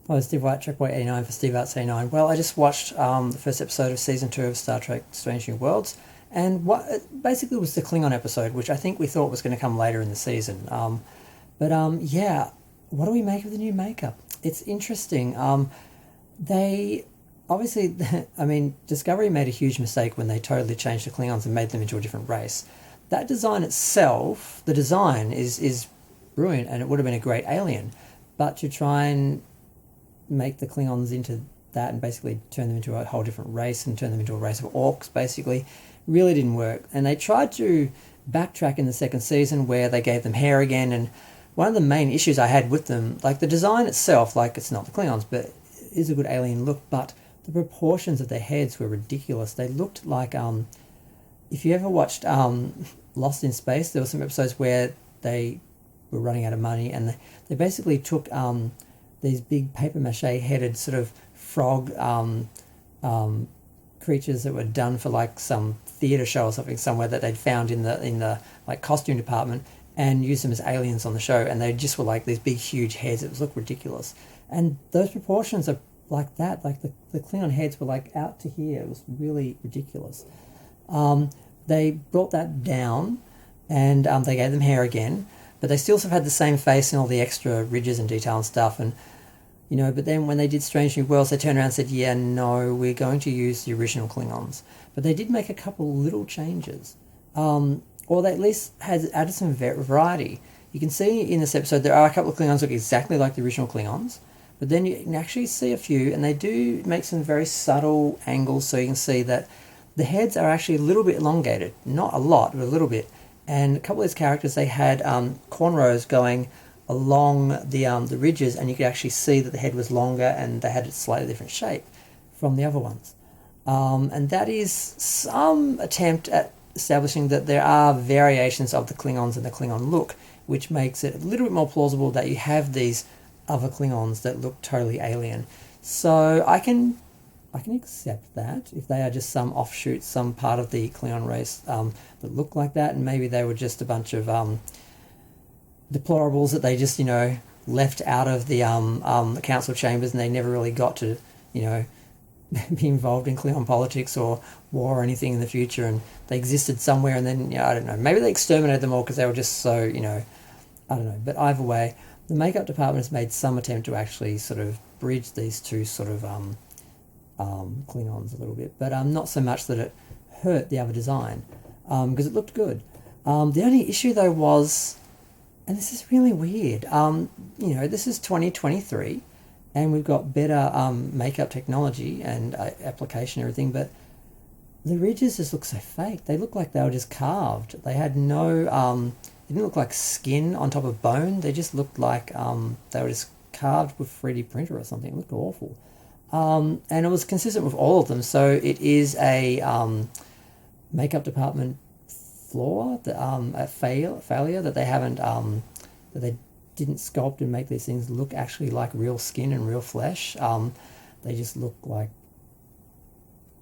Hi, Steve White, Checkpoint 89 for Steve Arts 89. Well, I just watched the first episode of Season 2 of Star Trek Strange New Worlds, and what it basically was the Klingon episode, which I think we thought was going to come later in the season. Yeah, what do we make of the new makeup? It's interesting. They obviously, I mean, Discovery made a huge mistake when they totally changed the Klingons and made them into a different race. That design itself, the design is brilliant, and it would have been a great alien, but to try and make the Klingons into that and basically turn them into a whole different race and turn them into a race of orcs basically really didn't work. And they tried to backtrack in the second season where they gave them hair again, and one of the main issues I had with them, like the design itself, like it's not the Klingons, but it is a good alien look, but the proportions of their heads were ridiculous. They looked like if you ever watched Lost in Space, there were some episodes where they were running out of money and they basically took these big paper mache headed sort of frog creatures that were done for like some theatre show or something somewhere that they'd found in the like costume department, and used them as aliens on the show, and they just were like these big huge heads. It was looked ridiculous, and those proportions are like that. Like the Klingon heads were like out to here. It was really ridiculous. They brought that down, and they gave them hair again, but they still sort of had the same face and all the extra ridges and detail and stuff. And but then when they did Strange New Worlds, they turned around and said, yeah, no, we're going to use the original Klingons. But they did make a couple little changes. Or they at least had added some variety. You can see in this episode there are a couple of Klingons that look exactly like the original Klingons, but then you can actually see a few, and they do make some very subtle angles, so you can see that the heads are actually a little bit elongated. Not a lot, but a little bit. And a couple of those characters, they had cornrows going along the ridges, and you could actually see that the head was longer and they had a slightly different shape from the other ones. And that is some attempt at establishing that there are variations of the Klingons and the Klingon look, which makes it a little bit more plausible that you have these other Klingons that look totally alien. So I can accept that if they are just some offshoots, some part of the Klingon race that look like that, and maybe they were just a bunch of deplorables that they just left out of the council chambers, and they never really got to be involved in Klingon politics or war or anything in the future, and they existed somewhere, and then I don't know, maybe they exterminated them all because they were just so I don't know. But either way, the makeup department has made some attempt to actually sort of bridge these two sort of Klingons a little bit, but not so much that it hurt the other design, because it looked good. The only issue though was, and this is really weird, this is 2023, and we've got better makeup technology and application and everything, but the ridges just look so fake. They look like they were just carved. They had no, it didn't look like skin on top of bone. They just looked like they were just carved with 3D printer or something. It looked awful. And it was consistent with all of them, so it is a makeup department flaw, a failure that they haven't, that they didn't sculpt and make these things look actually like real skin and real flesh. They just look like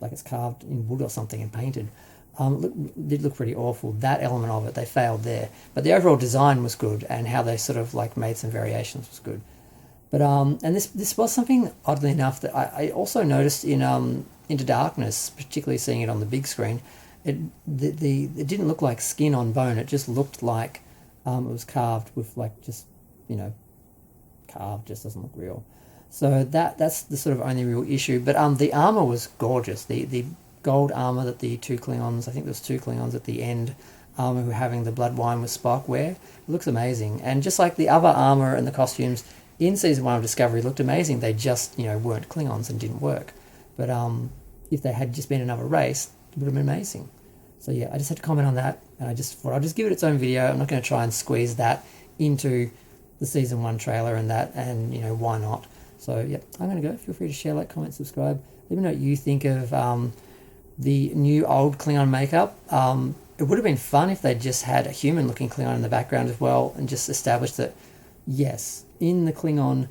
it's carved in wood or something and painted. It did look pretty awful. That element of it, they failed there. But the overall design was good, and how they sort of like made some variations was good. But and this was something, oddly enough, that I also noticed in Into Darkness, particularly seeing it on the big screen. It didn't look like skin on bone. It just looked like it was carved with like just carved, just doesn't look real. So that's the sort of only real issue. But the armor was gorgeous. The gold armor that the two Klingons, I think there was two Klingons at the end, who were having the blood wine with Spock wear, it looks amazing. And just like the other armor and the costumes in season 1 of Discovery looked amazing, they just weren't Klingons and didn't work. But if they had just been another race, it would have been amazing. So yeah, I just had to comment on that, and I just thought I'll just give it its own video. I'm not going to try and squeeze that into the season 1 trailer and why not? So yeah, I'm going to go. Feel free to share, like, comment, subscribe. Let me know what you think of the new old Klingon makeup. It would have been fun if they just had a human looking Klingon in the background as well, and just established that yes, in the Klingon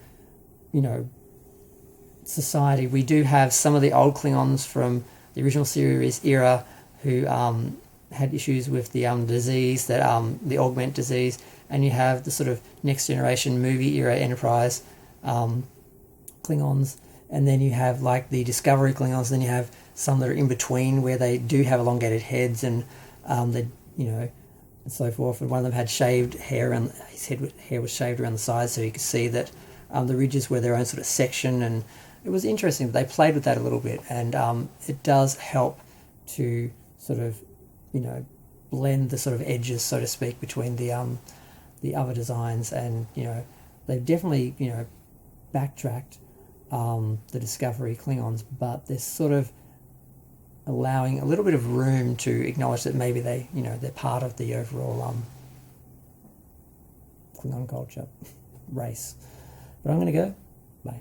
society, we do have some of the old Klingons from the original series era who had issues with the disease, that the augment disease, and you have the sort of next generation movie era Enterprise Klingons, and then you have like the Discovery Klingons, then you have some that are in between where they do have elongated heads and they, and so forth. And one of them had shaved hair, and his hair was shaved around the sides, so you could see that the ridges were their own sort of section, and it was interesting. They played with that a little bit, and it does help to sort of, blend the sort of edges, so to speak, between the other designs, and they've definitely backtracked the Discovery Klingons, but they're sort of allowing a little bit of room to acknowledge that maybe they're part of the overall Klingon culture race. But I'm going to go. Bye.